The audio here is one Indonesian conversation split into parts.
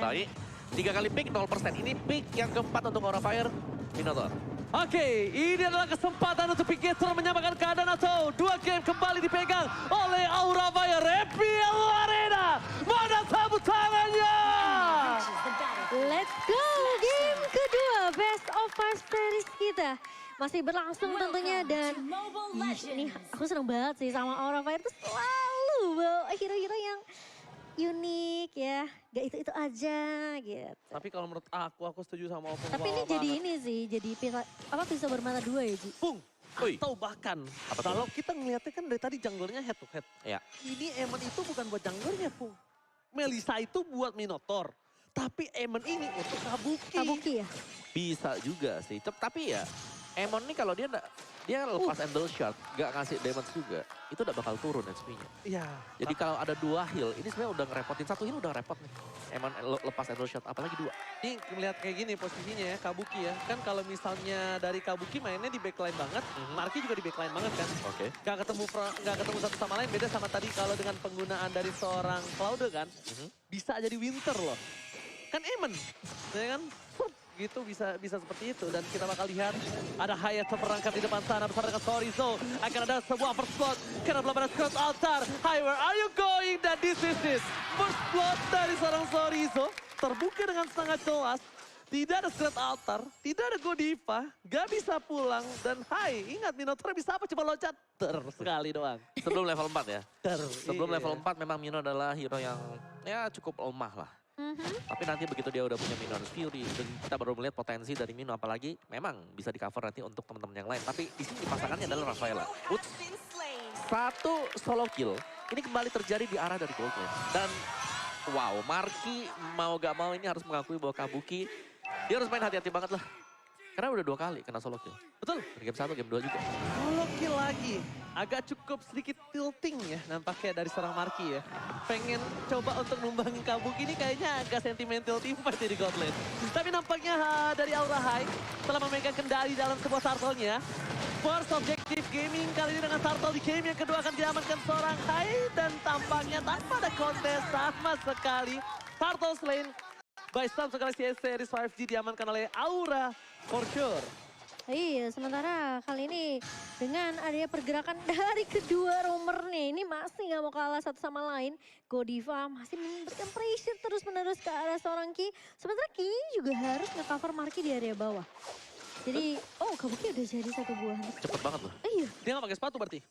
Tai. 3 kali pick 0%. Ini pick yang keempat untuk Aura Fire. Minotaur. Oke, ini adalah kesempatan untuk Pigetron menyamakan keadaan atau 2 game kembali dipegang oleh Aura Fire. RPL Arena, mana tepuk tangannya? Let's go, game kedua Best of 5 series kita. Masih berlangsung tentunya dan ini aku seneng banget sih sama Aura Fire tuh selalu bawa hero-hero yang unik ya. Gak itu-itu aja gitu. Tapi kalau menurut aku setuju sama Opung. Tapi ini jadi ini sih, jadi pisau bermata dua ya Ji? Pung, Oi. atau bahkan Apa tuh? kalau kita ngeliatnya kan dari tadi junglernya head to head. Ya. Ini Eamon itu bukan buat junglernya Pung. Melissa itu buat Minotaur. Tapi Eamon ini untuk Kabuki. Kabuki ya? Bisa juga sih. Tapi ya, Emon nih kalau dia lepas Endel Shard, gak ngasih damage juga, itu udah bakal turun HP-nya. Iya. Jadi kalau ada 2 heal, ini sebenarnya udah ngerepotin. 1 heal udah repot nih. Emon lepas Endel Shard, apalagi 2. Ini melihat kayak gini posisinya ya, Kabuki ya. Kan kalau misalnya dari Kabuki mainnya di backline banget, Marki juga di backline banget kan. Oke. Gak ketemu satu sama lain, beda sama tadi kalau dengan penggunaan dari seorang Cloud kan. Bisa jadi Winter loh. Kan Eamon, ya kan? Gitu bisa seperti itu dan kita bakal lihat ada Hayato merangkap di depan sana bersama dengan Sorizo. Akan ada sebuah first blood karena belum ada Scrap Altar. Hi, where are you going? Dan this is it. First blood dari seorang Sorizo terbuka dengan sangat jelas. Tidak ada Scrap Altar, tidak ada Godiva, gak bisa pulang. Dan ingat Minotaur bisa apa? Coba loncat. Sekali doang. Sebelum level 4 ya. Sebelum Iya. level 4 memang Mino adalah hero yang ya cukup lemah lah. Tapi nanti begitu dia udah punya Mino's Fury, dan kita baru melihat potensi dari Mino, apalagi memang bisa di cover nanti untuk teman-teman yang lain. Tapi di sini pasangannya adalah Rafaela. Uts, 1 solo kill, ini kembali terjadi di arah dari Gold Lane. Dan wow, Marki mau gak mau ini harus mengakui bahwa Kabuki, dia harus main hati-hati banget lah. Karena udah 2 kali kena solo kill. Betul. Dari game 1, game 2 juga. Solo kill lagi. Agak cukup sedikit tilting ya nampaknya dari seorang Marki ya. Pengen coba untuk numbangin Kabuki ini kayaknya agak sentimental teamfight ya di God Lane. Tapi nampaknya dari Aura High telah memegang kendali dalam sebuah turtle-nya. First Objective Gaming kali ini dengan turtle di game yang kedua akan diamankan seorang High. Dan tampaknya tanpa ada kontes sama sekali. Turtle Lane by Samsung Galaxy S Series 5G diamankan oleh Aura for sure. Iya, sementara kali ini dengan adanya pergerakan dari kedua roamer nih, ini masih nggak mau kalah satu sama lain. Godiva masih memberikan pressure terus-menerus ke arah seorang Ki. Sementara Ki juga harus nge-cover Marki di area bawah. Jadi, Kabuki udah jadi 1 buah. Cepet banget loh. Iya, Dia nggak pakai sepatu berarti?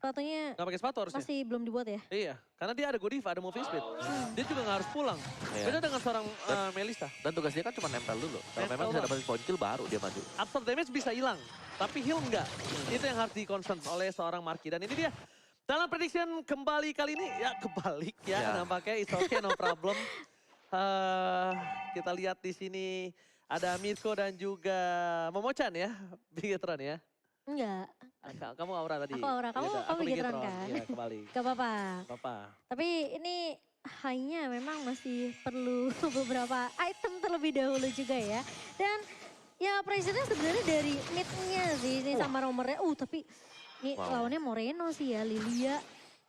sepatunya Nggak pakai sepatu harusnya? masih belum dibuat ya. Iya, karena dia ada Godiva, ada moving speed. Dia juga nggak harus pulang. Iya. Beda dengan seorang Melissa. Dan tugas dia kan cuma nempel dulu. Kalau Nempel memang bisa doang. dapetin point kill baru dia maju. Absorb damage bisa hilang, tapi heal enggak. Itu yang harus di-concern oleh seorang Marki. Dan ini dia, dalam prediction kembali kali ini, ya kebalik ya. Ya. Nampaknya it's okay, no problem. Kita lihat di sini ada Mirko dan juga Momochan ya, Bigetron ya. Enggak, Kamu Aura tadi. aku Aura, kamu Bigetron kan. Iya, kembali. Gak apa-apa. Apa? Tapi ini hanya memang masih perlu beberapa item terlebih dahulu juga ya. Dan ya pressure-nya sebenarnya dari mid-nya sih ini sama roamernya. Tapi ini lawannya Moreno sih ya, Lilia.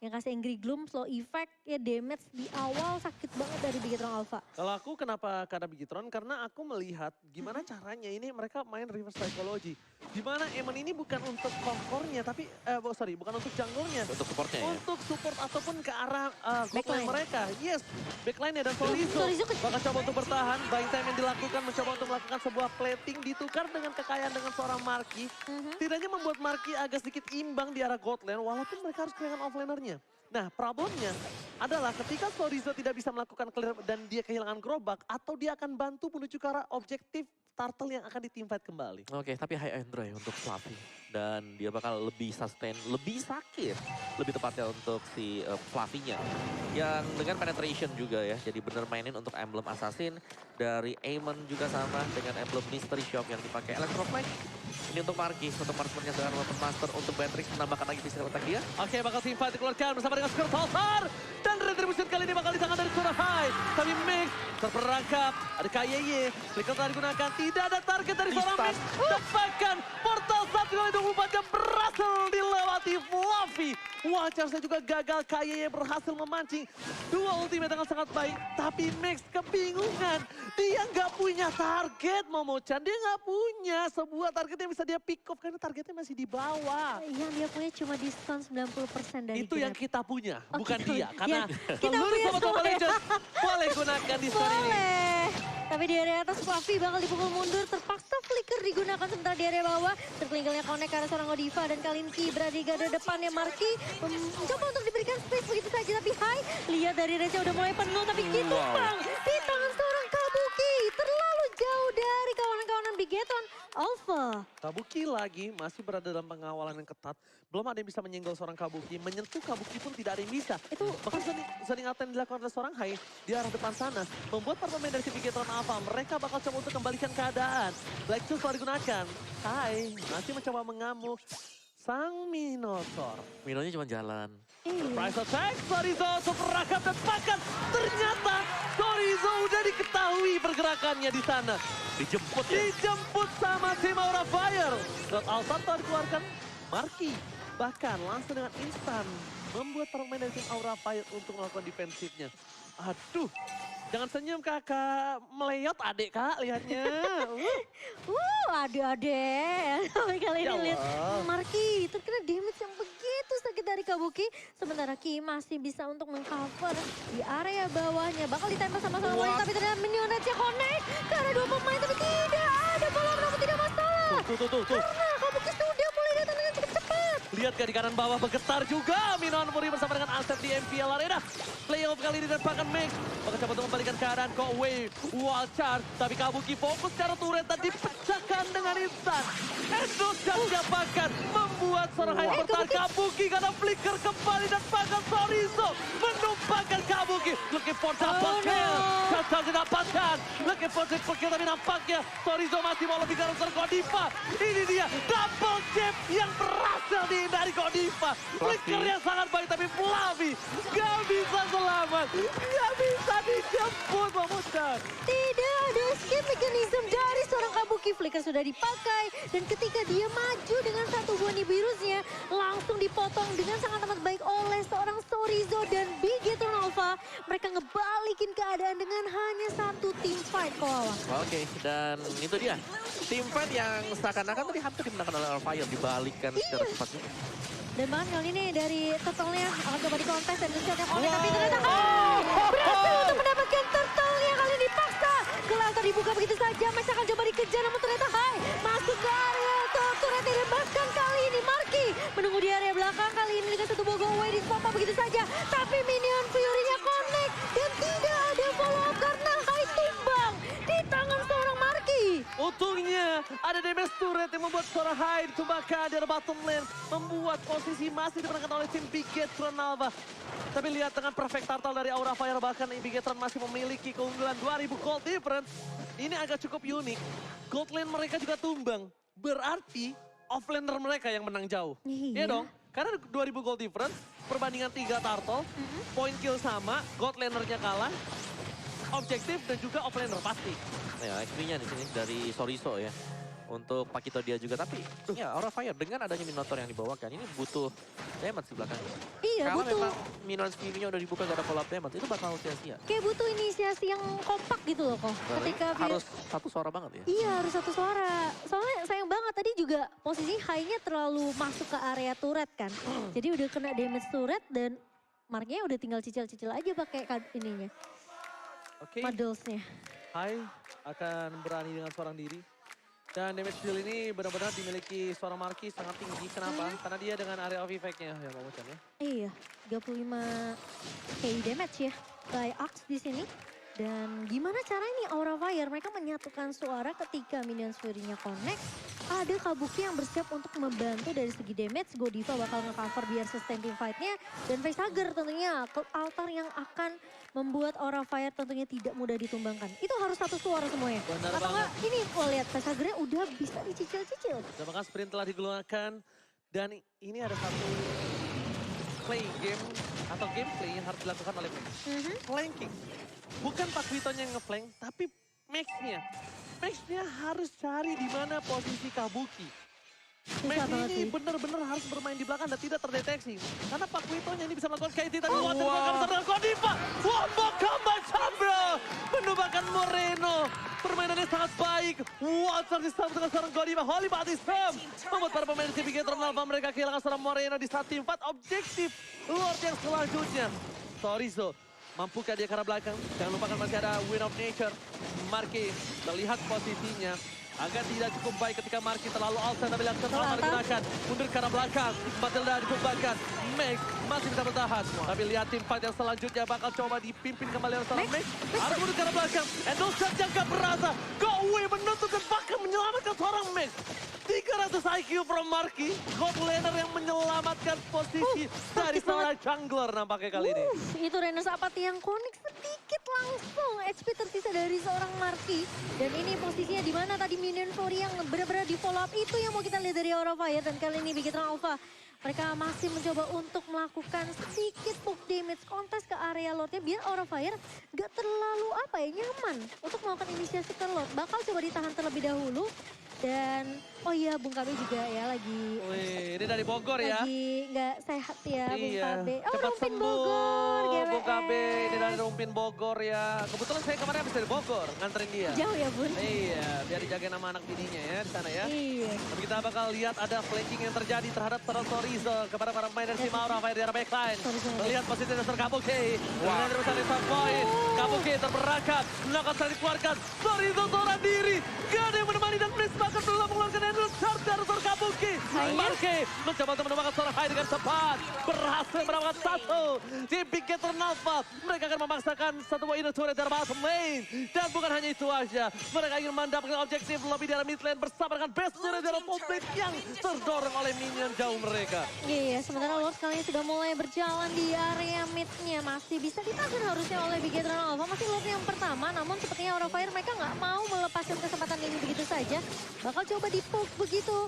Yang kasih Angry Gloom, slow effect, ya damage di awal sakit banget dari Bigetron Alpha. Kalau aku kenapa karena Bigetron? Karena aku melihat gimana caranya ini mereka main reverse psychology. Dimana Eamon ini bukan untuk core-nya, tapi bukan untuk jungle-nya. Untuk supportnya ya. Untuk support ataupun ke arah Backline. backline mereka. Yes, backline-nya dan Sorizo. Sorizo Bakal coba untuk bertahan, buying time yang dilakukan mencoba untuk melakukan sebuah plating ditukar dengan kekayaan dengan seorang Marki. Tidaknya membuat Marki agak sedikit imbang di arah God Lane, walaupun mereka harus kehilangan offlaner-nya. Nah, problemnya adalah ketika Sorizo tidak bisa melakukan clear dan dia kehilangan gerobak, atau dia akan bantu menuju ke arah objektif turtle yang akan di-teamfight kembali. Oke, tapi high Android untuk Fluffy. Dan dia bakal lebih sustain, lebih sakit. Lebih tepatnya untuk si Fluffy-nya. Yang dengan penetration juga ya. Jadi bener mainin untuk emblem Assassin. Dari Eamon juga sama dengan emblem Mystery Shop yang dipakai Electroflag. Ini untuk Marki, untuk marksmannya dengan Weapon Master. Untuk Beatrix menambahkan lagi physical attack dia. Oke, bakal teamfight dikeluarkan bersama dengan Scrap Altar. Dan retribution kali ini bakal di tangan dari Surahai. Tapi Mix terperangkap. Ada KYY, flicker telah digunakan. Tidak ada target dari seorang Max. Dapatkan portal 1x24 jam berhasil dilewati Fluffy. Wah, charge-nya juga gagal. KYY berhasil memancing. Dua ultimate dengan sangat baik. Tapi Max kebingungan. Dia nggak punya target, Momochan. Dia nggak punya sebuah target yang bisa dia pick off karena targetnya masih di bawah. Yang dia punya cuma diskon 90% dari Itu yang Grab. kita punya, Oh, bukan kita dia. punya. Karena Ya, kita seluruh punya Sobat Mobile semua ya. Legends boleh gunakan diskon ini. Boleh. Tapi di area atas Fluffy bakal dipukul mundur. Terpaksa flicker digunakan sementara di area bawah. Terkelingkelnya connect ke arah seorang Godiva dan Kalinki berada di garda depannya. Marki mencoba untuk diberikan space begitu saja. Tapi Hai, lihat dari range udah mulai penuh. Tapi Kitumbang di tangan seorang Kabuki. Terlalu jauh dari kawanan-kawanan Bigetron Alpha. Kabuki lagi masih berada dalam pengawalan yang ketat. Belum ada yang bisa menyenggol seorang Kabuki. Menyentuh Kabuki pun tidak ada yang bisa. Itu Bahkan sering apa yang dilakukan oleh seorang Hai di arah depan sana. Membuat para pemain dari si Bigetron Alpha. Mereka bakal coba untuk kembalikan keadaan. Black Shoes telah digunakan. Hai masih mencoba mengamuk. Sang Minotaur. Minonya cuma jalan. Price attack, Sorizo seperangkap dan pakan. Ternyata Sorizo udah diketahui pergerakannya di sana. Dijemput ya. Dijemput sama tim Aura Fire. Dot Alsanto dikeluarkan Marki. Bahkan langsung dengan instan membuat para pemain dari tim Aura Fire untuk melakukan defensifnya. Aduh, jangan senyum kakak. Meleyot adik kak lihatnya. Adik-adik. Sampai kali Ya ini lihat Allah. Marki terkena damage yang begitu sakit dari Kabuki. Sementara Ki masih bisa untuk mengcover di area bawahnya. Bakal ditempel sama seorang wanita tapi ternyata minion Red-nya connect. Karena dua pemain tapi tidak ada follow namun tidak masalah. Tuh. Karena Kabuki sudah mulai datang dengan cukup cepat. Lihat ke di kanan bawah bergetar juga. Minon Muri bersama dengan Asep di MPL Arena. Playoff kali ini dan bahkan Max. Bakal coba untuk membalikan keadaan kok Wave. Wild charge. Tapi Kabuki fokus secara turret dan dipecahkan dengan instan. Endus dan dapatkan. Membuat seorang Hai bertahan Kabuki karena flicker kembali dan bahkan Sorizo menumpahkan Kabuki. Looking for double kill. Gagal didapatkan. Looking for triple kill tapi nampaknya Sorizo masih mau lebih karena Godiva. Ini dia double chip yang berhasil dihindari Godiva. Flicker yang sangat baik tapi Fluffy gak bisa selamat. Gak bisa dijemput Momochan. Tidak ada escape mechanism dari seorang Kabuki. Flicker sudah dipakai dan ketika dia maju dengan satu buah Nibirusnya langsung dipotong dengan sangat amat baik oleh seorang Sorizo dan Bigetron Alpha. Mereka ngebalikin keadaan dengan hanya satu team fight Koala. Oke, dan itu dia. Tim fight yang seakan-akan tadi hampir dimenangkan oleh Fire dibalikkan secara cepat juga. Dan bahkan kali ini dari turtle-nya akan coba dikontes dan shot-nya connect tapi ternyata berhasil untuk mendapatkan turtle-nya kali ini dipaksa. Kelihatan dibuka begitu saja, Max akan coba dikejar namun ternyata Hai masuk ke area turret dan bahkan kali ini Marki menunggu di area belakang kali ini dengan satu bogo away di spot begitu saja. Tapi minion Fury-nya connect dan tidak ada follow up karena Hai tumbang di tangan seorang Marki. Untungnya ada damage turret yang membuat seorang Hai ditumbangkan di bottom lane. Membuat posisi masih dimenangkan oleh tim Bigetron Alpha. Tapi lihat dengan perfect turtle dari Aura Fire bahkan Bigetron masih memiliki keunggulan 2000 gold difference. Ini agak cukup unik. Gold lane mereka juga tumbang. Berarti offlaner mereka yang menang jauh. Iya. Iya dong. Karena 2000 gold difference, perbandingan 3 turtle, point kill sama, gold lanernya kalah, objektif dan juga offlaner pasti. Ya, XP-nya di sini dari Sorizo ya. Untuk Pakito dia juga, tapi ya Aura Fire dengan adanya Minotaur yang dibawakan, ini butuh damage di belakangnya. Iya Kalau butuh. memang Minion skill-nya udah dibuka gak ada follow up damage, itu bakal sia-sia. Kayak butuh inisiasi yang kompak gitu loh kok. Ketika Harus satu suara banget ya. Iya harus satu suara. Soalnya sayang banget tadi juga posisi high-nya terlalu masuk ke area turret kan. Jadi udah kena damage turret dan marknya udah tinggal cicil-cicil aja pakai ininya. Oke. Modelsnya. Hai akan berani dengan seorang diri. Dan damage deal ini benar-benar dimiliki seorang Marki sangat tinggi. Kenapa? Karena dia dengan area of effect-nya ya Momochan ya. Iya 35k damage ya by Axe di sini. Dan gimana cara ini Aura Fire mereka menyatukan suara ketika Minions Fury-nya connect. Ada Kabuki yang bersiap untuk membantu dari segi damage. Godiva bakal nge-cover biar sustain team fight-nya. Dan Facehugger tentunya altar yang akan membuat Aura Fire tentunya tidak mudah ditumbangkan. Itu harus satu suara semuanya. Benar Atau banget. enggak ini kalau lihat Facehugger-nya udah bisa dicicil-cicil. Dan bahkan sprint telah digunakan. Dan ini ada satu play game atau gameplay yang harus dilakukan oleh Max. Flanking. Bukan Pak Witonya yang nge-flank, tapi Max-nya. Max-nya harus cari di mana posisi Kabuki. Max ini benar-benar harus bermain di belakang dan tidak terdeteksi. Karena Pak Witonya ini bisa melakukan KT tadi. Wah, tembakan besar dengan Kodiva. Wah, Bokamba Chandra menembakkan Moreno. Permainannya sangat baik. Wah, disambut dengan seorang Kodiva. Holy Batisam membuat para pemain CBG Eternalfa mereka kehilangan seorang Moreno di saat tim 4 objektif. Lord yang selanjutnya. Torizo. Mampukah dia ke arah belakang? Jangan lupakan masih ada Win of Nature. Marki terlihat posisinya. Agak tidak cukup baik ketika Marki terlalu outside tapi langsung Almar digunakan. Mundur ke arah belakang. Matilda dikembangkan. Max masih bisa bertahan. Tapi lihat tim fight yang selanjutnya bakal coba dipimpin kembali oleh seorang Max. Harus mundur ke arah belakang. Endosat yang gak berasa. Go away menutup dan bahkan menyelamatkan seorang Max. 300 IQ from Marki. God laner yang menyelamatkan posisi dari seorang jungler nampaknya kali ini. Itu Renus Apati yang connect sedikit langsung. HP tersisa dari seorang Marki. Dan ini posisinya di mana tadi Minion Fury yang benar-benar di follow up. Itu yang mau kita lihat dari Aura Fire. Dan kali ini Big Eternalfa. Mereka masih mencoba untuk melakukan sedikit poke damage kontes ke area Lordnya. Biar Aura Fire gak terlalu nyaman untuk melakukan inisiasi ke Lord. Bakal coba ditahan terlebih dahulu. Dan oh iya Bung Kabe juga ya lagi. Wih, ini dari Bogor ya. Lagi nggak sehat ya Bung Kabe. Oh cepat Rumpin sembuh, Bogor. Bung Kabe. GWS. Ini dari Rumpin Bogor ya. Kebetulan saya kemarin habis dari Bogor nganterin dia. Jauh ya Bun. Iya, biar dijagain nama anak bininya ya di sana ya. Iya. Tapi kita bakal lihat ada flanking yang terjadi terhadap seorang Torizo kepada para pemain dari tim Aura Fire di arah backline. Melihat posisi dasar Kabuki. Dengan terusan di top point. Kabuki terperangkap. Melakukan saling dikeluarkan. Torizo seorang diri. Gak ada yang menemani dan Blitz bahkan belum mengeluarkan Endless Charge dari seorang Kabuki. Marke mencoba untuk menemukan seorang Hai dengan cepat. Berhasil mendapatkan satu. Di Big Eternalfa. Mereka akan memaksakan satu buah inner turret dari bottom lane. Dan bukan hanya itu aja. Mereka ingin mendapatkan objektif lobby dari mid lane bersama dengan best turret dari publik yang terdorong oleh minion jauh mereka. Iya, sementara Lord kali ini sudah mulai berjalan di area midnya. Masih bisa ditahan harusnya oleh Big Eternalfa. Masih Lord yang pertama, namun sepertinya Aura Fire mereka nggak mau melepaskan kesempatan ini begitu saja. Bakal coba di-poke begitu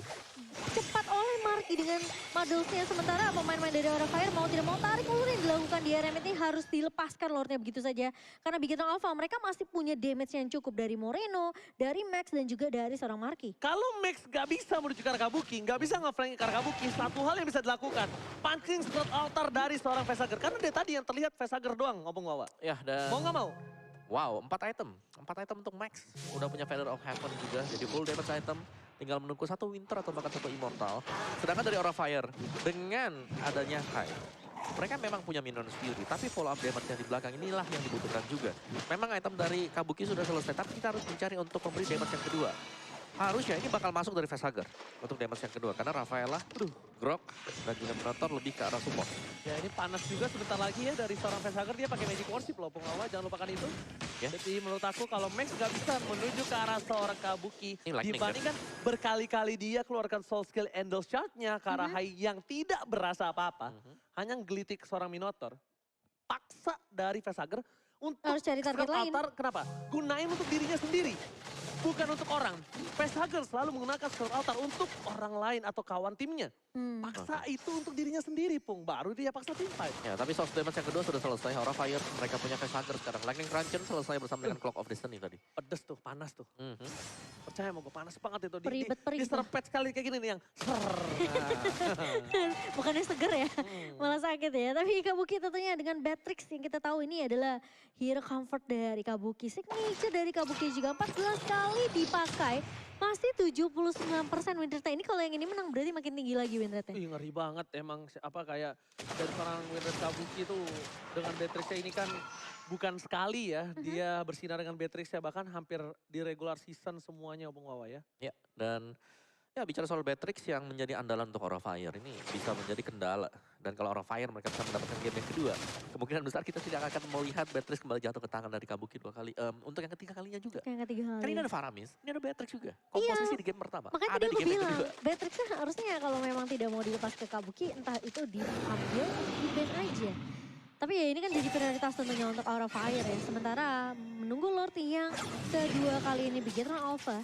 cepat oleh Marki dengan Madelsnya. Sementara pemain-pemain dari Aura Fire mau tidak mau tarik ulur yang dilakukan di area mid ini harus dilepaskan Lordnya begitu saja. Karena Big Eternalfa mereka masih punya damage yang cukup dari Moreno, dari Max dan juga dari seorang Marki. Kalau Max gak bisa menuju ke arah Kabuki, gak bisa nge-flank ke arah Kabuki, satu hal yang bisa dilakukan. Punching Sprout Altar dari seorang Vesager. Karena dari tadi yang terlihat Vesager doang ngomong Wawa. Ya, dan Mau gak mau? wow, 4 item. 4 item untuk Max. Udah punya Feather of Heaven juga, jadi full damage item. Tinggal menunggu satu Winter atau bahkan satu Immortal. Sedangkan dari Aura Fire, dengan adanya Hai, mereka memang punya Minion's Fury, tapi follow up damage yang di belakang inilah yang dibutuhkan juga. Memang item dari Kabuki sudah selesai, tapi kita harus mencari untuk memberi damage yang kedua. Harusnya ini bakal masuk dari Vesager untuk damage yang kedua. Karena Rafaela, Grok, dan juga Minotaur lebih ke arah support. Ya ini panas juga sebentar lagi ya dari seorang Vesager. Dia pakai Magic Worship loh pengawa, jangan lupakan itu. Ya. Jadi menurut aku kalau Max gak bisa menuju ke arah seorang Kabuki. Ini lightning, Dibandingkan berkali-kali dia keluarkan Soul Skill Endless Charge-nya ke arah Hai yang tidak berasa apa-apa. Hanya gelitik seorang Minotaur. Paksa dari Vesager untuk Harus cari target Sprout lain. Altar, kenapa? Gunain untuk dirinya sendiri. Bukan untuk orang. Vesager selalu menggunakan Sprout Altar untuk orang lain atau kawan timnya. Paksa itu untuk dirinya sendiri, Pung. Baru dia paksa tim fight. Ya, tapi source damage yang kedua sudah selesai. Aura Fire, mereka punya Vesager sekarang. Lightning Cruncheon selesai bersama dengan Clock of Destiny tadi. Pedes tuh, panas tuh. Percaya mau gue panas banget itu. Peribet. Di serpet sekali kayak gini nih yang Bukannya seger ya, malah sakit ya. Tapi Kabuki tentunya dengan Batrix yang kita tahu ini adalah hero comfort dari Kabuki. Signature dari Kabuki juga 14 kali dipakai. Masih 79% win rate. Ini kalau yang ini menang berarti makin tinggi lagi win rate-nya. Ih, ngeri banget emang apa kayak dari seorang Winred Kabuki itu dengan Beatrix-nya ini kan bukan sekali ya. Dia bersinar dengan Beatrix-nya bahkan hampir di regular season semuanya Bung Wawa ya. Ya, dan ya bicara soal Beatrix yang menjadi andalan untuk Aura Fire ini bisa menjadi kendala. Dan kalau Aura Fire mereka bisa mendapatkan game yang kedua, kemungkinan besar kita tidak akan melihat Beatrix kembali jatuh ke tangan dari Kabuki 2 kali. Untuk yang ketiga kalinya juga. Yang ketiga kali. Kan ini ada Faramis, ini ada Beatrix juga. Komposisi di game pertama, Makanya ada tadi di aku game yang bilang, kedua. Batrixnya harusnya kalau memang tidak mau dilepas ke Kabuki, entah itu diambil, di ban aja. Tapi ya ini kan jadi prioritas tentunya untuk Aura Fire ya. Sementara menunggu Lord yang kedua kali ini Big Eternalfa.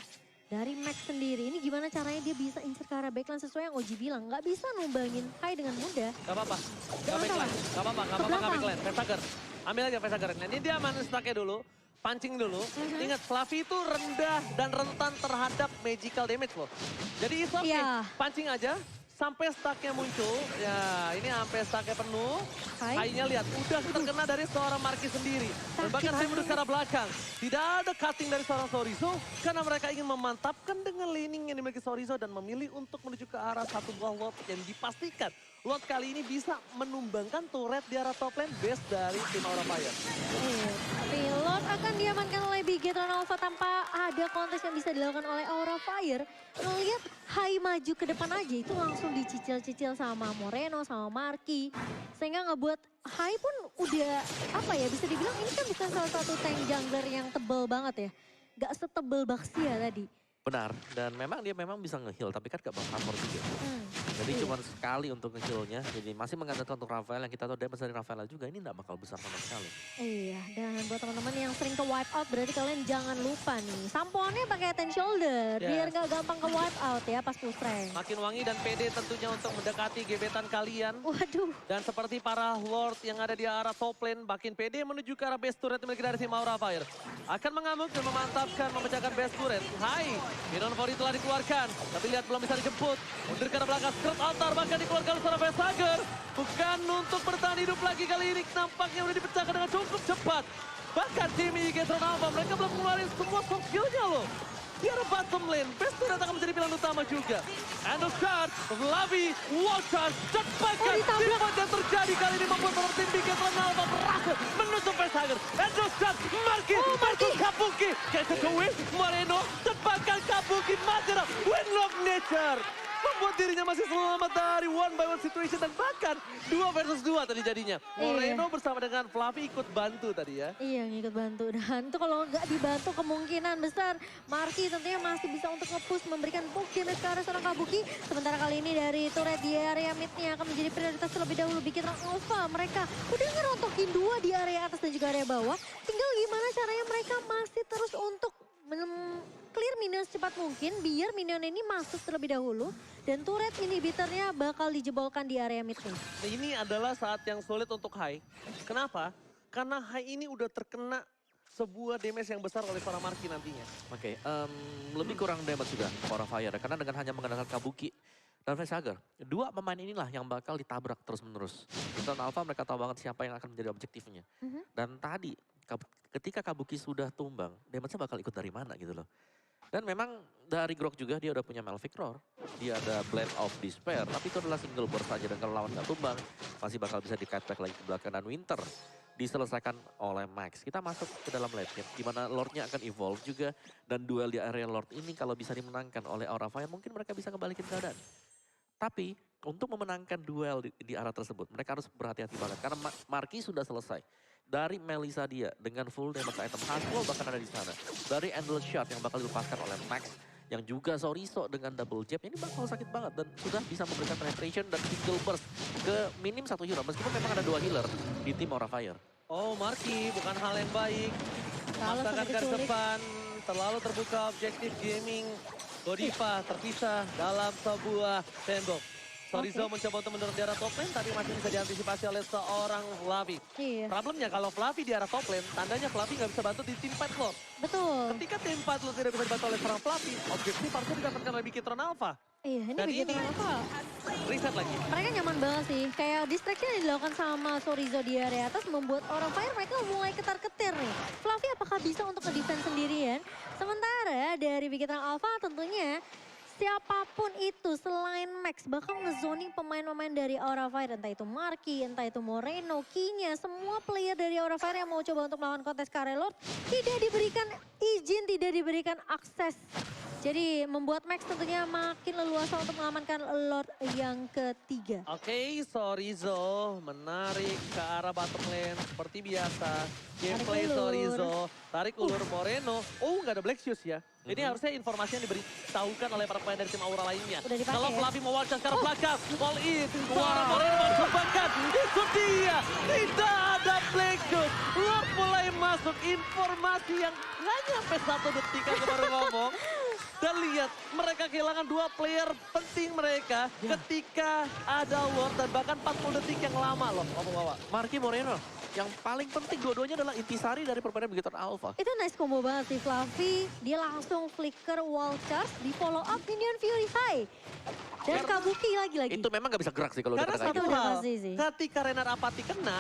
dari Max sendiri. Ini gimana caranya dia bisa incer ke arah backline sesuai yang Oji bilang. Nggak bisa numbangin Hai dengan mudah. Gak apa-apa, gak Jangan backline, salah. gak apa-apa, Ke gak apa-apa, gak belakang. backline. Vestager, ambil aja Vestager. Nah, ini dia aman stucknya dulu, pancing dulu. Ingat, Fluffy itu rendah dan rentan terhadap magical damage loh. Jadi it's okay, Iya. pancing aja. Sampai stucknya muncul, ya ini sampai stucknya penuh. Hai. Hai-nya lihat, udah terkena dari seorang Marki sendiri. Dan Sakit bahkan Hai banget. mundur ke arah belakang. Tidak ada cutting dari seorang Sorizo, karena mereka ingin memantapkan dengan laning yang dimiliki Sorizo dan memilih untuk menuju ke arah satu buah lot yang dipastikan. Lot kali ini bisa menumbangkan turret di arah top lane base dari tim Aura Fire. Iya, tapi Lord akan diamankan oleh Bigetron Alpha tanpa ada kontes yang bisa dilakukan oleh Aura Fire. Ngelihat Hai maju ke depan aja itu langsung dicicil-cicil sama Moreno, sama Marky. Sehingga ngebuat Hai pun udah apa ya bisa dibilang ini kan bukan salah satu tank jungler yang tebel banget ya. Gak setebel Baxia tadi. Benar, dan memang dia memang bisa nge-heal, tapi kan gak bakal cover juga. Jadi Iya. cuma sekali untuk nge-healnya, jadi masih mengandalkan untuk Rafael yang kita tahu damage dari Rafael juga ini gak bakal besar sama sekali. Iya, dan buat teman-teman yang sering ke wipe out berarti kalian jangan lupa nih. Sampoannya pakai ten shoulder biar Yes. gak gampang ke wipe out ya pas push rank. Makin wangi dan pede tentunya untuk mendekati gebetan kalian. Waduh. Dan seperti para Lord yang ada di arah top lane, makin pede menuju ke arah base turret dimiliki dari tim Aura Fire. Akan mengamuk dan memantapkan, memecahkan base turret. Hai, Minon Fori telah dikeluarkan, tapi lihat belum bisa dijemput. Mundur ke arah belakang, Scrap Altar bahkan dikeluarkan oleh seorang Vestager. Bukan untuk bertahan hidup lagi kali ini, nampaknya udah dipecahkan dengan cukup cepat. Bahkan tim Bigetron Alpha, mereka belum mengeluarkan semua soft skill-nya loh. Di arah bottom lane, base turret akan menjadi pilihan utama juga. And of course, Fluffy, Watchers, cepatkan. ditabrak. Sifat yang terjadi kali ini membuat para tim Bigetron Alpha berhasil menutup Vestager. And of course, Marky versus Kabuki. Kecocowi, Moreno, cepatkan Kabuki. Masih ada Windlock Nature. Membuat dirinya masih selamat dari one by one situation dan bahkan 2 versus 2 tadi jadinya. Moreno bersama dengan Fluffy ikut bantu tadi ya. Iya ngikut bantu dan itu kalau nggak dibantu kemungkinan besar Marky tentunya masih bisa untuk nge-push memberikan push damage ke arah seorang Kabuki. Sementara kali ini dari turret di area midnya akan menjadi prioritas terlebih dahulu Bigetron Alpha. Mereka udah ngerontokin 2 di area atas dan juga area bawah. Tinggal gimana caranya mereka masih terus untuk clear minion secepat mungkin biar minion ini masuk terlebih dahulu. Dan turret inhibitornya bakal dijebolkan di area mid nih. Nah, ini adalah saat yang sulit untuk Hai. Kenapa? Karena Hai ini udah terkena sebuah damage yang besar oleh seorang Marky nantinya. Oke, lebih kurang damage juga Aura Fire karena dengan hanya mengandalkan Kabuki dan Vestager. 2 pemain inilah yang bakal ditabrak terus-menerus. Bigetron Alpha mereka tahu banget siapa yang akan menjadi objektifnya. Dan tadi ketika Kabuki sudah tumbang, damage-nya bakal ikut dari mana gitu loh. Dan memang dari Grok juga dia udah punya Malvictor. Dia ada Blade of Despair, tapi itu adalah single burst saja. Dan kalau lawan gak tumbang, masih bakal bisa di-cutback lagi ke belakang. Dan Winter diselesaikan oleh Max. Kita masuk ke dalam late game, di mana Lordnya akan evolve juga. Dan duel di area Lord ini kalau bisa dimenangkan oleh Aura Fire, mungkin mereka bisa kembalikan keadaan. Tapi untuk memenangkan duel di arah tersebut, mereka harus berhati-hati banget. Karena Marky sudah selesai. Dari Melissa dia dengan full damage item Haswell bahkan ada di sana. Dari Endless Shot yang bakal dilepaskan oleh Max. Yang juga Sorizo dengan double jab ini bakal sakit banget. Dan sudah bisa memberikan penetration dan single burst ke minim 1 hero. Meskipun memang ada 2 healer di tim Aura Fire. Oh Marky bukan hal yang baik. Kalau Memaksakan sampai garis diculik. depan, terlalu terbuka objektif gaming. Godiva terpisah dalam sebuah sandbox. Sorizo mencoba untuk mendorong di arah top lane, tapi masih bisa diantisipasi oleh seorang Fluffy. Iya, Problemnya kalau Fluffy di arah top lane, tandanya Fluffy nggak bisa bantu di tim fight Lord. betul. Ketika tim fight Lord tidak bisa dibantu oleh seorang Fluffy, objektif harusnya didapatkan oleh Bigetron Alpha. Iya, ini Dan Bigetron ini- Alpha. Reset lagi. Mereka nyaman banget sih. Kayak distraction yang dilakukan sama Sorizo di area atas membuat orang Fire mereka mulai ketar-ketir nih. Fluffy apakah bisa untuk nge-defense sendirian? Sementara dari Bigetron Alpha tentunya siapapun itu selain Max bakal ngezoning pemain-pemain dari Aura Fire. Entah itu Marky, entah itu Moreno, Kinya. Semua player dari Aura Fire yang mau coba untuk melawan kontes Kare Lord tidak diberikan izin, tidak diberikan akses. Jadi membuat Max tentunya makin leluasa untuk mengamankan Lord yang ketiga. Oke, Sorizo menarik ke arah bottom lane seperti biasa. Gameplay Tarik ulur. Sorizo, tarik ulur Moreno. Oh, nggak ada Black Shoes ya. Ini harusnya informasi yang diberitahukan oleh para pemain dari tim Aura lainnya. Udah dipakai Kalau ya? Fluffy mau wajah ke arah belakang, all in. Suara Moreno mencobakan, itu dia. Tidak ada Black Shoes. Lord mulai masuk informasi yang nggak nyampe 1 detik aku baru ngomong. Dan lihat, mereka kehilangan 2 player penting mereka ketika ada Lord dan bahkan 40 detik yang lama loh. Ngomong-ngomong. Marky Moreno, yang paling penting dua-duanya adalah intisari dari permainan Bigetron Alpha. Itu nice combo banget sih Fluffy. Dia langsung flicker wall charge di follow up Minion Fury High. Dan Kabuki lagi-lagi. Itu memang gak bisa gerak sih kalau udah Karena kena kayak satu gitu. udah hal, pasti sih. ketika Renar Apati kena,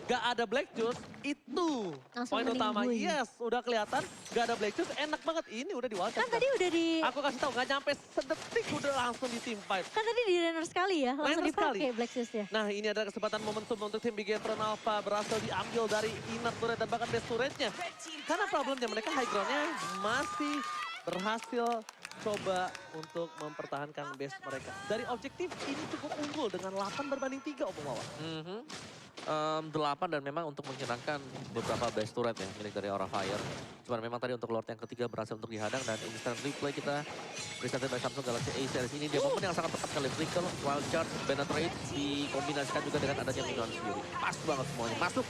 gak ada Black Juice, itu Langsung poin utama. meningguin. Yes, udah kelihatan gak ada Black Juice, enak banget. Ini udah di Kan tadi udah di... Aku kasih tahu, gak nyampe sedetik udah langsung di team fight. Kan tadi di runner sekali ya, langsung Runner sekali. dipakai Black Shoes ya. Nah ini adalah kesempatan momentum untuk tim Bigetron Alpha berhasil diambil dari inner turret dan bahkan base turretnya. Karena problemnya mereka high groundnya masih berhasil coba untuk mempertahankan base mereka. Dari objektif ini cukup unggul dengan 8 berbanding 3 Om Wawa. 8 dan memang untuk menghilangkan beberapa base turret ya milik dari Aura Fire. Cuman memang tadi untuk Lord yang ketiga berhasil untuk dihadang dan instant replay kita presented by Samsung Galaxy A series ini. Dia momen yang sangat tepat kali flicker, wild charge, penetrate dikombinasikan juga dengan adanya Minion Fury. Pas banget semuanya, masuk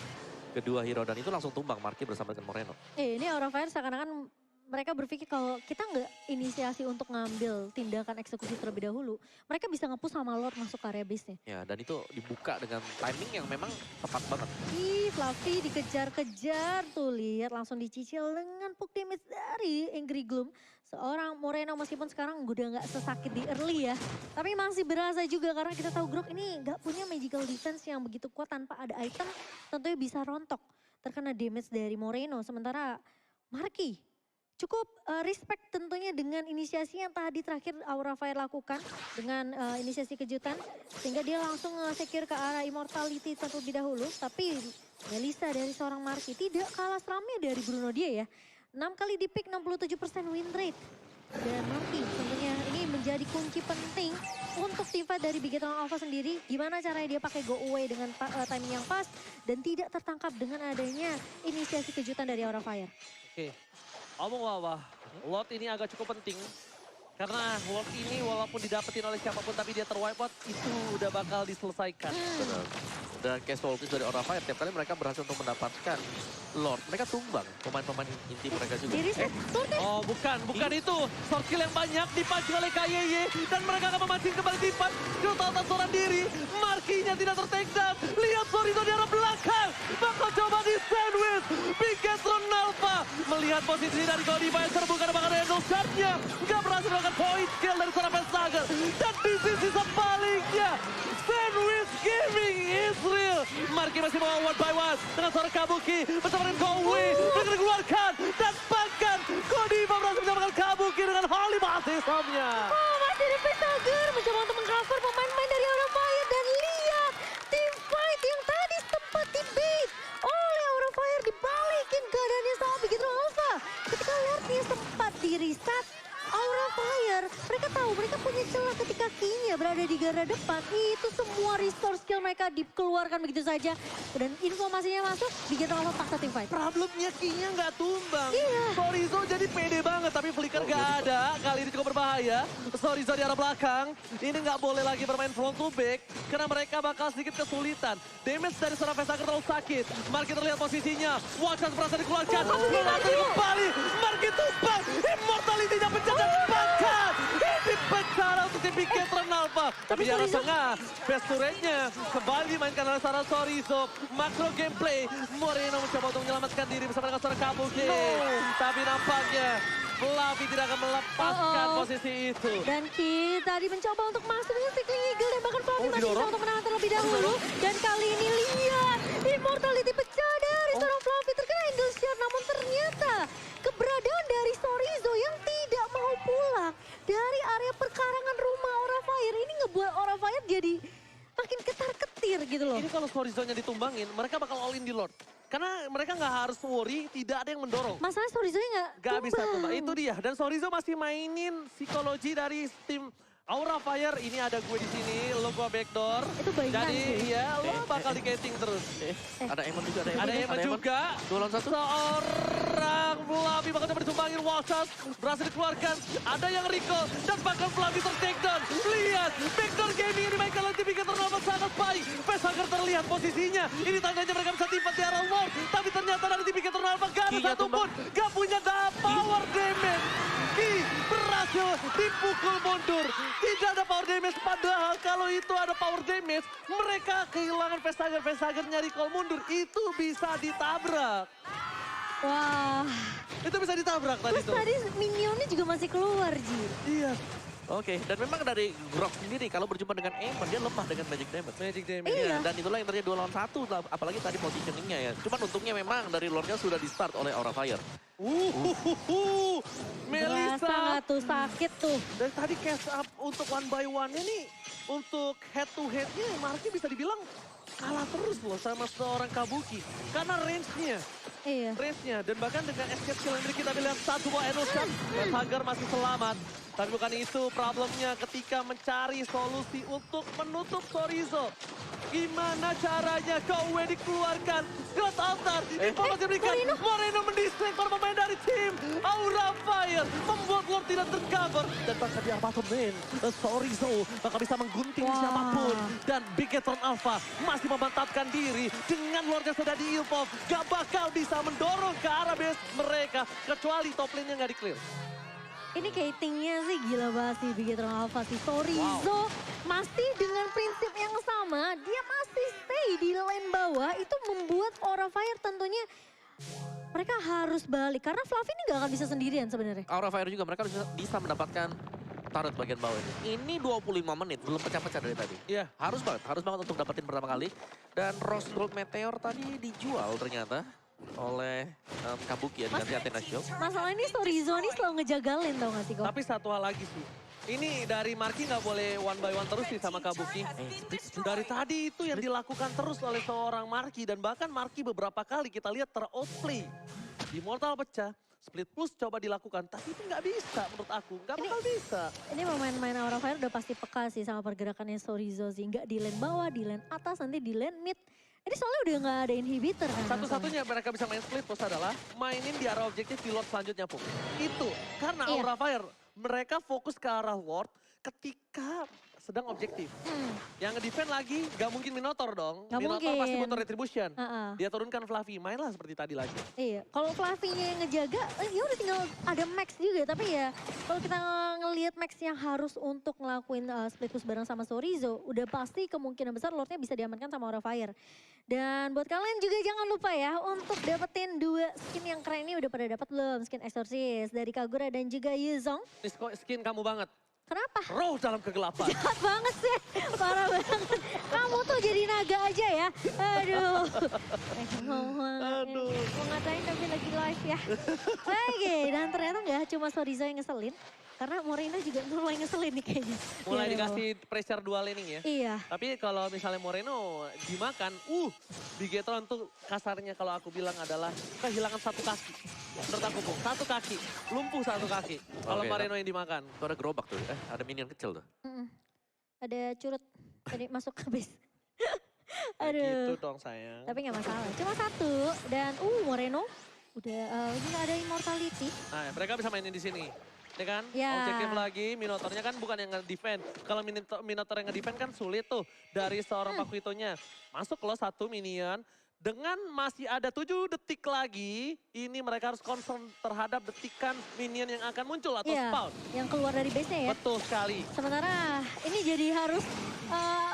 kedua hero dan itu langsung tumbang Marky bersama dengan Moreno. Ini Aura Fire seakan-akan mereka berpikir kalau kita nggak inisiasi untuk ngambil tindakan eksekusi terlebih dahulu, mereka bisa nge-push sama Lord masuk ke area base-nya. Ya dan itu dibuka dengan timing yang memang tepat banget. Ih, Fluffy dikejar-kejar tuh, lihat langsung dicicil dengan poke damage dari Angry Gloom. Seorang Moreno meskipun sekarang udah nggak sesakit di early ya, tapi masih berasa juga karena kita tahu Grok ini nggak punya magical defense yang begitu kuat tanpa ada item, tentunya bisa rontok terkena damage dari Moreno. Sementara Marky cukup respect tentunya dengan inisiasi yang tadi terakhir Aura Fire lakukan dengan inisiasi kejutan. Sehingga dia langsung secure ke arah Immortality terlebih dahulu. Tapi Melissa dari seorang Marky tidak kalah seramnya dari Bruno dia ya. 6 kali di pick 67% win rate. Dan Marky tentunya ini menjadi kunci penting untuk tim fight dari Bigetron Alpha sendiri. Gimana caranya dia pakai go away dengan timing yang pas. Dan tidak tertangkap dengan adanya inisiasi kejutan dari Aura Fire. Oke. Omong Wawa, Lord ini agak cukup penting. Karena Lord ini walaupun didapetin oleh siapapun tapi dia terwipe out, itu udah bakal diselesaikan. Benar. Dan casualties dari Aura Fire, tiap kali mereka berhasil untuk mendapatkan Lord, mereka tumbang pemain-pemain inti mereka juga. Di reset, Oh bukan itu. Sword kill yang banyak dipancing oleh KYY. Dan mereka akan memancing kembali Tipan. Jutaan seorang diri. Markinya tidak ter-take down. Lihat Sorizo di arah belakang. Bakal coba di sandwich. Bigetron Alpha. Melihat posisi dari Godiva yang serbu karena bakal handle shot-nya. Gak berhasil melakukan point kill dari seorang Vestager. Dan di sisi sebaliknya. Sandwich gaming is real. Marky masih mau one by one. Dengan seorang Kabuki. Bersama dengan Kowi. Mereka dikeluarkan. Dan bahkan Godiva berhasil menyamakan Kabuki dengan Holy Baptism-nya. oh, masih ada Vestager mencoba untuk mengcover pemain-pemain dari Aura Fire. Dan lihat tim fight yang tadi sempat di-bait oleh Aura Fire dibalikin keadaannya sama Bigetron Alpha. Ketika Lordnya sempat di-reset, Aura Fire, mereka tahu mereka punya celah ketika Key-nya berada di garda depan. Itu semua resource skill mereka dikeluarkan begitu saja. Dan informasinya masuk, Bigetron Alpha paksa tim fight. Problemnya Key-nya nggak tumbang. Iya. Sorizo jadi pede banget, tapi flicker nggak ada. Kali ini cukup berbahaya. Sorizo di arah belakang. Ini nggak boleh lagi bermain front to back. Karena mereka bakal sedikit kesulitan. Damage dari seorang Vestager terlalu sakit. Marky terlihat posisinya. Watchers berhasil dikeluarkan. Melatih kembali. Marky tumbang. Immortality-nya pecah dan bahkan ini pecah untuk tim Bigetron Alpha. Tapi di arah tengah, best turret-nya kembali dimainkan oleh seorang Sorizo. Makro gameplay. Moreno mencoba untuk menyelamatkan diri bersama dengan seorang Kabuki. Tapi nampaknya Fluffy tidak akan melepaskan posisi itu. Dan Key tadi mencoba untuk masuk dengan Sickling Eagle dan bahkan Fluffy masih bisa untuk menahan terlebih dahulu. Dan kali ini lihat Immortality pecah dari seorang Fluffy terkena Angle Shot. Namun ternyata keberadaan dari Sorizo yang tidak mau pulang dari area perkarangan rumah Aura Fire ini ngebuat Aura Fire jadi makin ketar-ketir gitu loh. Ini kalau Sorizo-nya ditumbangin, mereka bakal all in di Lord. Karena mereka nggak harus worry, tidak ada yang mendorong. Masalahnya Sorizo-nya Gak bisa tumbang. tumbang, itu dia. Dan Sorizo masih mainin psikologi dari tim Aura Fire. Ini ada gue di sini, lo gua backdoor. Itu baikan Jadi sih. iya, lo bakal di-gating terus. Ada Emon juga, Ada Emma juga. 2 lawan 1. Seorang Fluffy bakal coba ditumbangin Walshas. Berhasil dikeluarkan. Ada yang recall. Dan bahkan Fluffy ter-take down. Lihat. Backdoor gaming ini dimainkan oleh tim Bigetron Alpha sangat baik. Vestager terlihat posisinya. Ini tandanya mereka bisa tipat di arah Lord. Tapi ternyata dari tim Bigetron Alpha gak ada Key-nya satupun. Gak punya power damage. Key berhasil berhasil dipukul mundur. Tidak ada power damage, padahal kalau itu ada power damage, mereka kehilangan Vestager nyari call mundur. Itu bisa ditabrak. Wah. Itu bisa ditabrak tadi Terus tuh. tadi minionnya juga masih keluar, Ji. Iya, Oke, dan memang dari Grok sendiri kalau berjumpa dengan Eamon dia lemah dengan magic damage. magic damage. Iya. Dan itulah yang terjadi 2 lawan 1, apalagi tadi positioningnya ya. Cuman untungnya memang dari Lordnya sudah di start oleh Aura Fire. Berasa Melissa. nggak tuh sakit tuh. Dan tadi catch up untuk one by one-nya nih, untuk head to head-nya Marky bisa dibilang kalah terus loh sama seorang Kabuki. Karena range-nya. Iya. Range-nya. Dan bahkan dengan escape skill yang kita lihat satu buah Eno shot, Vestager masih selamat. Tapi bukan itu problemnya ketika mencari solusi untuk menutup Chorizo. Gimana caranya Kowe dikeluarkan? God Altar, informasi diberikan. Moreno mendistract para pemain dari tim Aura Fire. Membuat Lord tidak tercover. Dan bahkan di apartemen, Chorizo bakal bisa menggunting Wah. siapapun. Dan Bigetron Alpha masih memantapkan diri. Dengan Lordnya sudah di-evolve, gak bakal bisa mendorong ke arah base mereka. Kecuali top lane-nya gak di-clear. Ini katingnya sih gila banget sih Bigetron Alpha sih. Chorizo masih dengan prinsip yang sama. Dia masih stay di lane bawah. Itu membuat Aura Fire tentunya mereka harus balik. Karena Fluffy ini gak akan bisa sendirian sebenarnya. Aura Fire juga mereka bisa mendapatkan turret bagian bawah ini. Ini 25 menit, belum pecah-pecah dari tadi. Iya. Harus banget untuk dapetin pertama kali. Dan Rose Gold Meteor tadi dijual ternyata oleh Kabuki ya, diganti Athena Shield. Masalah ini Chorizo ini selalu ngejagalin tau gak sih kok? Tapi satu hal lagi sih. Ini dari Marky nggak boleh one by one terus sih sama Kabuki. Dari tadi itu yang dilakukan terus oleh seorang Marky. Dan bahkan Marky beberapa kali kita lihat ter-outplay. Di Mortal pecah, split plus coba dilakukan. Tapi itu nggak bisa menurut aku. Nggak bakal bisa. Ini pemain-pemain Aura Fire udah pasti peka sih sama pergerakannya Chorizo sih. Nggak di lane bawah, di lane atas, nanti di lane mid. Ini soalnya udah nggak ada inhibitor kan. Satu-satunya mereka bisa main split plus adalah mainin di arah objektif di Lord selanjutnya pun. Itu karena Iya. Aura Fire mereka fokus ke arah Lord ketika sedang objektif. Yang nge-defend lagi gak mungkin Minotaur dong. Nggak Minotaur pasti mungkin. butuh retribution. Heeh. Dia turunkan Fluffy, mainlah seperti tadi lagi. Iya, kalau Fluffy-nya yang ngejaga, ya udah tinggal ada Max juga. Tapi ya kalau kita ngelihat Max yang harus untuk ngelakuin split push bareng sama Chorizo, udah pasti kemungkinan besar Lordnya bisa diamankan sama Aura Fire. Dan buat kalian juga jangan lupa ya untuk dapetin 2 skin yang keren ini udah pada dapat belum? Skin Exorcist dari Kagura dan juga Yuzong. Ini skin kamu banget. Kenapa? Roh dalam kegelapan. Jahat banget sih, parah banget. Kamu tuh jadi naga aja ya. Aduh. Aduh. Mau ngatain tapi lagi live ya. Oke, dan ternyata nggak cuma Chorizo yang ngeselin. Karena Moreno juga mulai ngeselin nih kayaknya. Mulai Di area dikasih pressure dual laning ya. bawah. Iya. Tapi kalau misalnya Moreno dimakan, Bigetron tuh kasarnya kalau aku bilang adalah kehilangan satu kaki. Menurut aku, Bung, satu kaki, lumpuh satu kaki. Kalau Oke, Moreno yang dimakan. Itu ada gerobak tuh, ada minion kecil tuh. Ada curut tadi masuk ke base. Kayak gitu Aduh. dong sayang. Tapi nggak masalah. Cuma satu dan Moreno udah ini ada immortality. Nah, mereka bisa mainin di sini. Ya kan? Ya. Objektif lagi, Minotaurnya kan bukan yang nge-defend. Kalau Minotaur yang nge-defend kan sulit tuh dari seorang Pakuitonya. Masuk loh satu minion. Dengan masih ada 7 detik lagi, ini mereka harus concern terhadap detikan minion yang akan muncul atau Iya, spawn. yang keluar dari base-nya ya. Betul sekali. Sementara ini jadi harus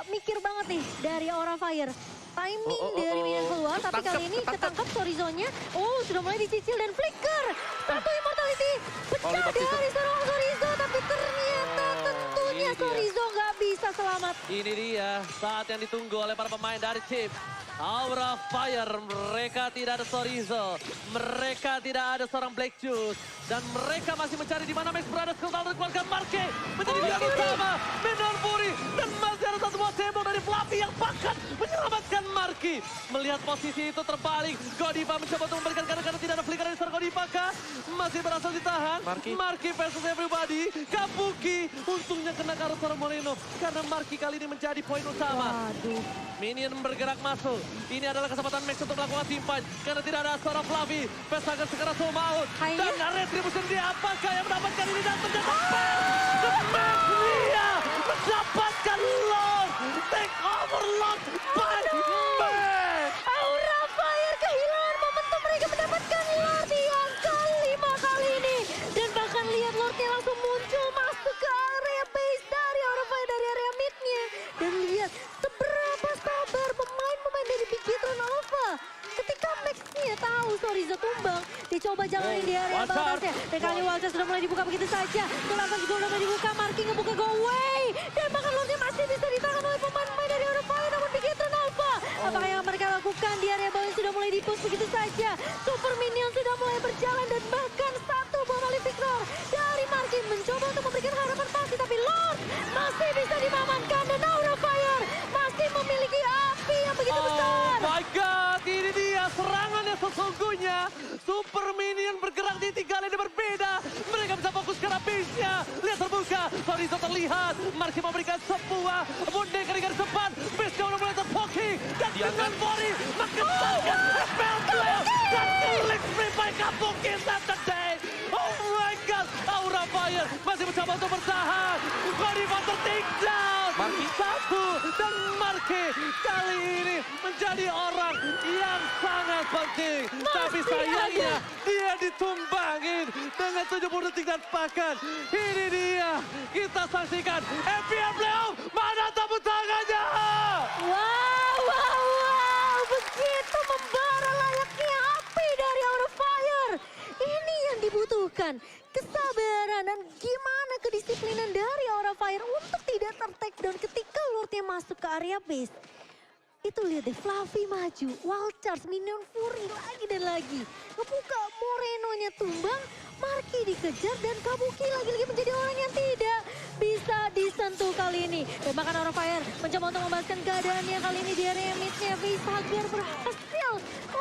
mikir banget nih dari Aura Fire. Timing dari minion keluar, tapi kali ini ketangkap Chorizo-nya. Sudah mulai dicicil dan flicker. Satu immortality pecah dari seorang Chorizo, tapi ternyata tentunya ini dia. Chorizo nggak bisa selamat. Ini dia saat yang ditunggu oleh para pemain dari tim Aura Fire. Mereka tidak ada Chorizo, mereka tidak ada seorang Black Juice. Dan mereka masih mencari di mana Max berada. Sekarang keluarkan Marke menjadi pihak utama. Menor Puri dan masih ada satu buah tembok dari Fluffy yang bahkan menyelamatkan Marki. Melihat posisi itu terbalik, Godiva mencoba untuk memberikan karena tidak ada flicker dari seorang Godiva kah? Masih berhasil ditahan. Marki versus everybody. Kabuki untungnya kena karena seorang Moreno. Karena Marki kali ini menjadi poin utama. Waduh. Minion bergerak masuk. Ini adalah kesempatan Max untuk melakukan teamfight. Karena tidak ada seorang Fluffy. Vestager sekarang so maut. Kayaknya- Dan retribution dia apakah yang mendapatkan ini? Dan ternyata Max dia mendapatkan Lord. Take over Lord by Max. Aura Fire kehilangan momentum mereka mendapatkan Lord yang kelima kali ini. Dan bahkan lihat Lordnya langsung muncul area Walter. batasnya. Dan kali ini Walter sudah mulai dibuka begitu saja. Gelapkan juga udah mulai dibuka, Marky ngebuka go away. Dan bahkan Lordnya masih bisa ditahan oleh pemain-pemain dari Eurofire. Namun Bigetron Alpha. Apakah yang mereka lakukan di area bawah sudah mulai di-push begitu saja. Super Minion sudah mulai berjalan dan bahkan satu buah Malefic Roar dari Marky mencoba untuk memberikan harapan pasti. Tapi Lord masih bisa dimamankan dan Eurofire masih memiliki api yang begitu besar. Oh my God, ini dia serangan yang sesungguhnya. Super Minion bergerak di 3 lane berbeda. Mereka bisa fokus ke base-nya. Lihat terbuka, Sorizo terlihat. Marky memberikan sebuah bonde ke garis depan. Base-nya udah mulai terpoki. Dan dengan Mori mengesankan spell play. Dan klik free by Kabuki Saturday. Oh my God, Aura Fire masih mencoba untuk bertahan. Moriva tertinggal. Marky. Satu dan Marky kali ini menjadi orang yang sangat penting. Tapi sayangnya dia ditumbangin dengan 70 detik dan bahkan ini dia kita saksikan FPL Playoff. Mana tepuk tangannya? Wow, wow, wow. Begitu membara layaknya api dari Aura Fire. Ini yang dibutuhkan. Kesabaran dan gimana kedisiplinan dari Aura Fire untuk tidak ter-takedown ketika Lordnya masuk ke area base. Itu lihat deh, Fluffy maju, Wild Charge, Minion Fury lagi dan lagi. Ngebuka Moreno-nya tumbang, Marky dikejar dan Kabuki lagi-lagi menjadi orang yang tidak bisa disentuh kali ini. Dan bahkan Aura Fire mencoba untuk membahaskan keadaannya kali ini di area mid-nya. Visager berhasil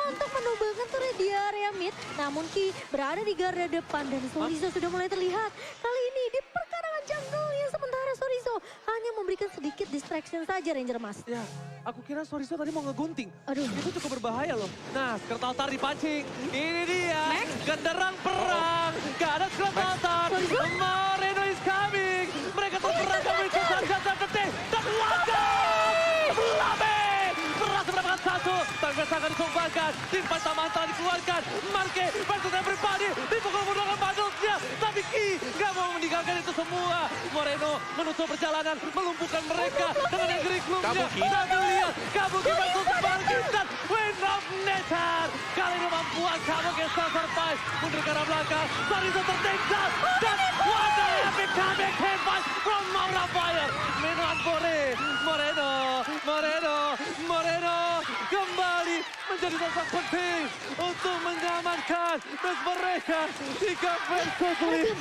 untuk menumbangkan turret di area mid. Namun Ki berada di garda depan dan Sorizo sudah mulai terlihat. Kali ini di perkarangan jungle-nya sementara Sorizo hanya memberikan sedikit distraction saja Ranger Mas. Ya, aku kira Sorizo tadi mau ngegunting. Aduh. Itu cukup berbahaya loh. Nah, Skirt Altar dipancing. Ini dia, genderang perang. Gak ada Skirt Altar. Sorizo? Moreno is coming. Mereka terperang kami ke saja detik. Dan Wadah! Labe! Berhasil mendapatkan satu. Tapi akan disumbangkan. Tim Pantaman telah dikeluarkan. Marky versus everybody. Dipukul menggunakan bundles-nya. Tapi Ki gak mau meninggalkan itu semua. Moreno menutup perjalanan. Melumpuhkan mereka dengan negeri gloom-nya. Kabuki. Tapi lihat, Kabuki versus Marky dan Wind of Nature. Kali ini membuat Kabuki survive. Mundur ke arah belakang. Sorizo tertinggal. Dan what a epic comeback advance from Aura Fire. Minuan Bore. Moreno kembali menjadi sosok penting untuk mengamankan base mereka 3 versus 5.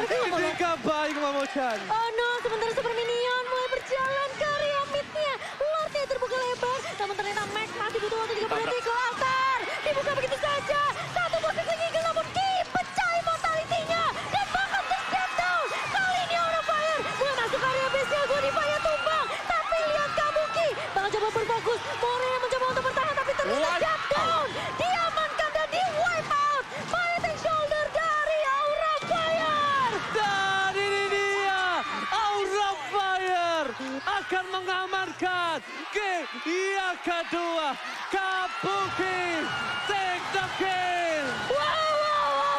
Ini kabar Mamochan. Oh no, sementara Super Minion mulai berjalan ke area mid-nya. Lordnya terbuka lebar, namun ternyata Max masih butuh waktu 30 detik ke altar. Dibuka begitu saja, satu posisi Eagle namun Ki pecah mortality-nya. Dan bahkan ter-shutdown. Kali ini Aura Fire mulai masuk ke area base-nya, Godify-nya tumbang. Tapi lihat Kabuki, bakal coba berfokus. Moreno mencoba untuk bertahan tapi ternyata shutdown. Diamankan dan di-wipe out. Fighting shoulder dari Aura Fire. Dan ini dia, Aura Fire akan mengamankan game yang kedua. Kabuki take the kill. Wow,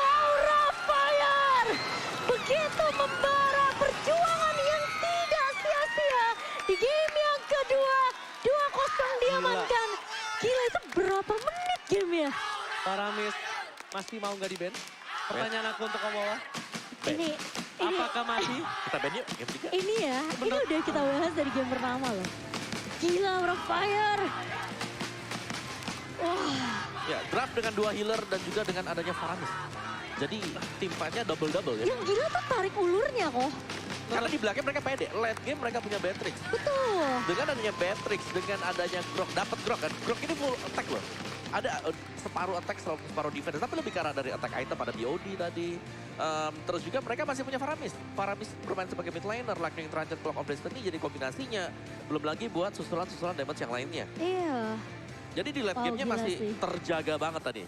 Aura Fire. Begitu membara perjuangan yang tidak sia-sia. Di game yang kedua, 2-0 diamankan. Gila itu berapa menit gamenya? Paramis masih mau nggak di-ban? Pertanyaan aku untuk kamu bawah. Ini, Apakah masih? Kita ban yuk, game 3. ini ya, ini udah kita bahas dari game pertama loh. Gila Aura Fire. Wah. Ya, draft dengan 2 healer dan juga dengan adanya Faramis. Jadi tim fight-nya double-double ya. Yang gila tuh tarik ulurnya kok. Karena di belakang mereka pede, late game mereka punya Beatrix. Betul. Dengan adanya Beatrix, dengan adanya Grok, dapat Grok kan. Grok ini full attack loh. Ada separuh attack, separuh defense. Tapi lebih ke arah dari attack item pada BOD tadi. Terus juga mereka masih punya Faramis. Faramis bermain sebagai mid laner, Lightning Transit, Clock of Destiny. Jadi kombinasinya belum lagi buat susulan-susulan damage yang lainnya. Iya. Jadi di late Wow, gamenya gila masih sih. terjaga banget tadi.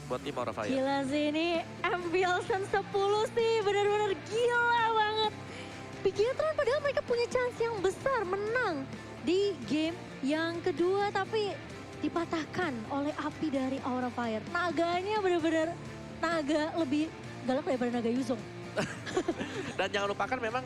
Buat tim Aura Fire. Gila sih ini Ambielsen 10 sih benar-benar gila banget. Bigetron padahal mereka punya chance yang besar menang di game yang kedua tapi dipatahkan oleh api dari Aura Fire. Naganya benar-benar naga lebih galak daripada naga Yuzong. Dan jangan lupakan memang